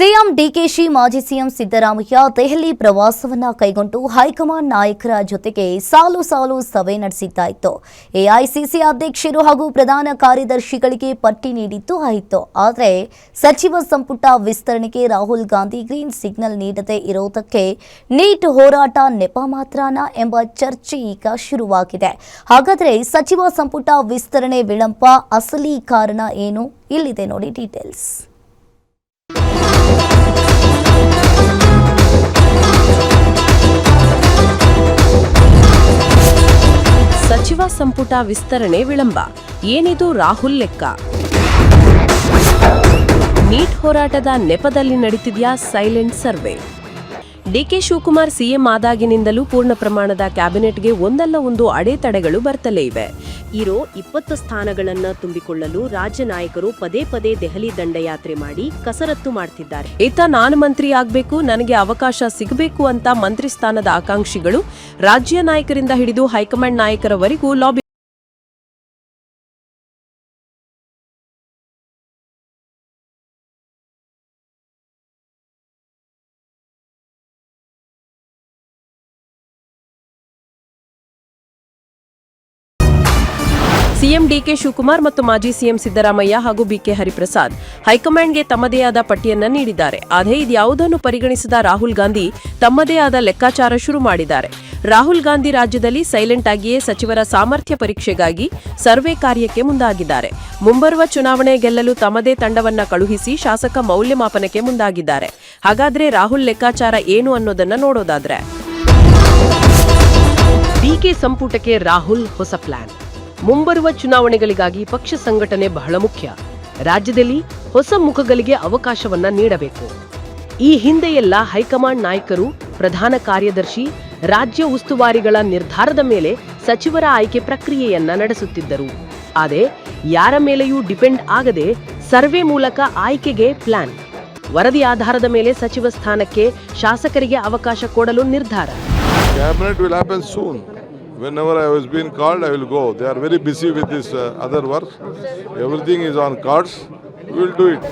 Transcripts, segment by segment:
CM DKShi ಮಾಜಿ CM Siddaramaiah Delhi ಪ್ರವಾಸವನ್ನ ಕೈಗೊಂಡು high command ನಾಯಕರ ಜೊತೆಗೆ ಸಾಲು ಸಭೆ ನಡೆಸಿದ್ದಾಯಿತು. ಎಐಸಿಸಿ ಅಧ್ಯಕ್ಷರು ಹಾಗೂ ಪ್ರಧಾನ ಕಾರ್ಯದರ್ಶಿಗಳಿಗೆ ಪಟ್ಟಿ ನೀಡಿದ್ದು ಆಯಿತು. ಆದರೆ ಸಚಿವ ಸಂಪುಟ ವಿಸ್ತರಣೆಗೆ ರಾಹುಲ್ ಗಾಂಧಿ ಗ್ರೀನ್ ಸಿಗ್ನಲ್ ನೀಡದೇ ಇರುವುದಕ್ಕೆ ನೀಟ್ ಹೋರಾಟ ನೆಪ ಮಾತ್ರನಾ ಎಂಬ ಚರ್ಚೆ ಈಗ ಶುರುವಾಗಿದೆ. ಹಾಗಾದರೆ ಸಚಿವ ಸಂಪುಟ ವಿಸ್ತರಣೆ ವಿಳಂಬ ಅಸಲಿ ಕಾರಣ ಏನು? ಇಲ್ಲಿದೆ ನೋಡಿ ಡೀಟೇಲ್ಸ್. ಸಚಿವ ಸಂಪುಟ ವಿಸ್ತರಣೆ ವಿಳಂಬ ಏನಿದು ರಾಹುಲ್ ಲೆಕ್ಕ? ನೀಟ್ ಹೋರಾಟದ ನೆಪದಲ್ಲಿ ನಡೀತಿದೆಯಾ silent survey? DK Shivakumar CM ಆದಾಗಿನಿಂದಲೂ ಪೂರ್ಣ ಪ್ರಮಾಣದ ಕ್ಯಾಬಿನೆಟ್ಗೆ ಒಂದಲ್ಲ ಒಂದು ಅಡೆತಡೆಗಳು ಬರ್ತಲೇ ಇವೆ. ಇರೋ 20 ಸ್ಥಾನಗಳನ್ನ ತುಂಬಿಕೊಳ್ಳಲು ರಾಜ್ಯ ನಾಯಕರು ಪದೇ ಪದೇ ದೆಹಲಿ ದಂಡಯಾತ್ರೆ ಮಾಡಿ ಕಸರತ್ತು ಮಾಡ್ತಿದ್ದಾರೆ. ನಾನು ಮಂತ್ರಿ ಆಗ್ಬೇಕು, ನನಗೆ ಅವಕಾಶ ಸಿಗಬೇಕು ಅಂತ ಮಂತ್ರಿ ಸ್ಥಾನದ ಆಕಾಂಕ್ಷಿಗಳು ರಾಜ್ಯ ನಾಯಕರಿಂದ ಹಿಡಿದು ಹೈಕಮಾಂಡ್ ನಾಯಕರವರೆಗೂ ಲಾಬಿ ಸಿಎಂ ಡಿಕೆ ಶಿವಕುಮಾರ್ ಮತ್ತು ಮಾಜಿ ಸಿಎಂ ಸಿದ್ದರಾಮಯ್ಯ ಹಾಗೂ ಬಿಕೆ ಹರಿಪ್ರಸಾದ್ ಹೈಕಮಾಂಡ್ಗೆ ತಮ್ಮದೇ ಆದ ಪಟ್ಟಿಯನ್ನ ನೀಡಿದ್ದಾರೆ. ಆದರೆ ಇದ್ಯಾವುದನ್ನು ಪರಿಗಣಿಸಿದ ರಾಹುಲ್ ಗಾಂಧಿ ತಮ್ಮದೇ ಆದ ಲೆಕ್ಕಾಚಾರ ಶುರು ಮಾಡಿದ್ದಾರೆ. ರಾಹುಲ್ ಗಾಂಧಿ ರಾಜ್ಯದಲ್ಲಿ ಸೈಲೆಂಟ್ ಆಗಿಯೇ ಸಚಿವರ ಸಾಮರ್ಥ್ಯ ಪರೀಕ್ಷೆಗಾಗಿ ಸರ್ವೆ ಕಾರ್ಯಕ್ಕೆ ಮುಂದಾಗಿದ್ದಾರೆ. ಮುಂಬರುವ ಚುನಾವಣೆ ಗೆಲ್ಲಲು ತಮ್ಮದೇ ತಂಡವನ್ನ ಕಳುಹಿಸಿ ಶಾಸಕ ಮೌಲ್ಯಮಾಪನಕ್ಕೆ ಮುಂದಾಗಿದ್ದಾರೆ. ಹಾಗಾದ್ರೆ ರಾಹುಲ್ ಲೆಕ್ಕಾಚಾರ ಏನು ಅನ್ನೋದನ್ನ ನೋಡೋದಾದ್ರೆ, ಡಿಕೆ ಸಂಪುಟಕ್ಕೆ ರಾಹುಲ್ ಹೊಸ ಪ್ಲಾನ್. ಮುಂಬರುವ ಚುನಾವಣೆಗಳಿಗಾಗಿ ಪಕ್ಷ ಸಂಘಟನೆ ಬಹಳ ಮುಖ್ಯ. ರಾಜ್ಯದಲ್ಲಿ ಹೊಸ ಮುಖಗಳಿಗೆ ಅವಕಾಶವನ್ನ ನೀಡಬೇಕು. ಈ ಹಿಂದೆಯೆಲ್ಲ ಹೈಕಮಾಂಡ್ ನಾಯಕರು, ಪ್ರಧಾನ ಕಾರ್ಯದರ್ಶಿ, ರಾಜ್ಯ ಉಸ್ತುವಾರಿಗಳ ನಿರ್ಧಾರದ ಮೇಲೆ ಸಚಿವರ ಆಯ್ಕೆ ಪ್ರಕ್ರಿಯೆಯನ್ನ ನಡೆಸುತ್ತಿದ್ದರು. ಆದರೆ ಯಾರ ಮೇಲೆಯೂ ಡಿಪೆಂಡ್ ಆಗದೆ ಸರ್ವೆ ಮೂಲಕ ಆಯ್ಕೆಗೆ ಪ್ಲಾನ್, ವರದಿ ಆಧಾರದ ಮೇಲೆ ಸಚಿವ ಸ್ಥಾನಕ್ಕೆ ಶಾಸಕರಿಗೆ ಅವಕಾಶ ಕೊಡಲು ನಿರ್ಧಾರ. Whenever I was being called, I will go. They are very busy with this other work. Everything is on cards. We will do it.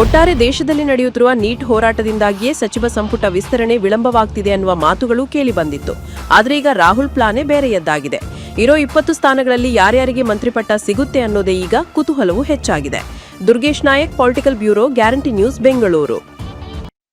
ಒಟ್ಟಾರೆ ದೇಶದಲ್ಲಿ ನಡೆಯುತ್ತಿರುವ ನೀಟ್ ಹೋರಾಟದಿಂದಾಗಿಯೇ ಸಚಿವ ಸಂಪುಟ ವಿಸ್ತರಣೆ ವಿಳಂಬವಾಗ್ತಿದೆ ಅನ್ನುವ ಮಾತುಗಳು ಕೇಳಿ ಬಂದಿತ್ತು. ಆದರೆ ಈಗ ರಾಹುಲ್ ಪ್ಲಾನೇ ಬೇರೆಯದ್ದಾಗಿದೆ. ಇರೋ 20 ಸ್ಥಾನಗಳಲ್ಲಿ ಯಾರ್ಯಾರಿಗೆ ಮಂತ್ರಿಪಟ್ಟ ಸಿಗುತ್ತೆ ಅನ್ನೋದೇ ಈಗ ಕುತೂಹಲವು ಹೆಚ್ಚಾಗಿದೆ. Durgesh Nayak, political bureau, guarantee news, Bengaluru.